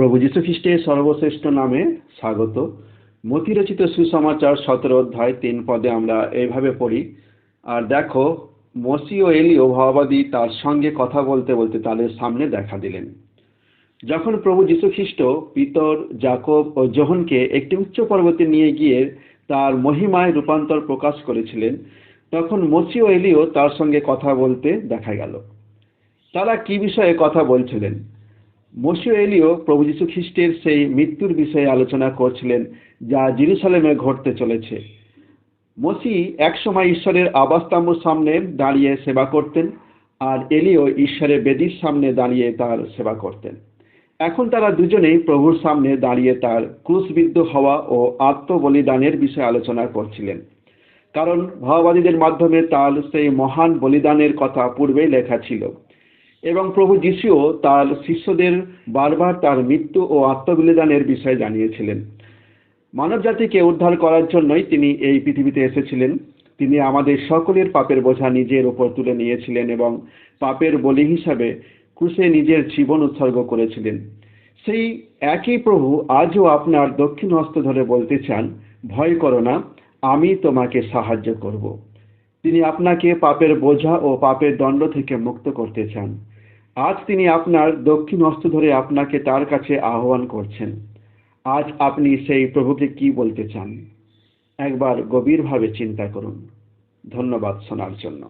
প্রভু যীশু খ্রিস্টের সর্বশ্রেষ্ঠ নামে স্বাগত। মতিরচিত সুসমাচার 17 অধ্যায় 3 পদে আমরা এইভাবে পড়ি, আর দেখো, মসি ও এলিও ভাববাদী তার সঙ্গে কথা বলতে বলতে তাদের সামনে দেখা দিলেন। যখন প্রভু যীশু খ্রিস্ট পিতর, যাকব ও যোহনকে একটি উচ্চ পর্বতে নিয়ে গিয়ে তার মহিমায় রূপান্তর প্রকাশ করেছিলেন, তখন মসি ও এলিও তার সঙ্গে কথা বলতে দেখা গেল। তারা কি বিষয়ে কথা বলছিলেন? মসি ও এলিও প্রভু যীশু খ্রিস্টের সেই মৃত্যুর বিষয়ে আলোচনা করছিলেন, যা জেরুসালেমে ঘটতে চলেছে। মসি একসময় ঈশ্বরের আবাসস্তম্ভের সামনে দাঁড়িয়ে সেবা করতেন, আর এলিও ঈশ্বরের বেদির সামনে দাঁড়িয়ে তার সেবা করতেন। এখন তারা দুজনেই প্রভুর সামনে দাঁড়িয়ে তার ক্রুশবিদ্ধ হওয়া ও আত্মবলিদানের বিষয়ে আলোচনা করছিলেন, কারণ ভাববাদীদের মাধ্যমে তার সেই মহান বলিদানের কথা পূর্বেই লেখা ছিল, এবং প্রভু যিশুও তার শিষ্যদের বারবার তার মৃত্যু ও আত্মবলিদানের বিষয়ে জানিয়েছিলেন। মানব জাতিকে উদ্ধার করার জন্যই তিনি এই পৃথিবীতে এসেছিলেন। তিনি আমাদের সকলের পাপের বোঝা নিজের উপর তুলে নিয়েছিলেন এবং পাপের বলি হিসাবে ক্রুশে নিজের জীবন উৎসর্গ করেছিলেন। সেই একই প্রভু আজও আপনার দক্ষিণ হস্ত ধরে বলতে চান, ভয় করো না, আমি তোমাকে সাহায্য করব। তিনি আপনাকে পাপের বোঝা ও পাপের দণ্ড থেকে মুক্ত করতে চান। আজ তিনি আপনার দক্ষিণ হস্ত ধরে আপনাকে তার কাছে আহ্বান করছেন। আজ আপনি সেই প্রভুকে কি বলতে চান? একবার গভীরভাবে চিন্তা করুন। ধন্যবাদ শোনার জন্য।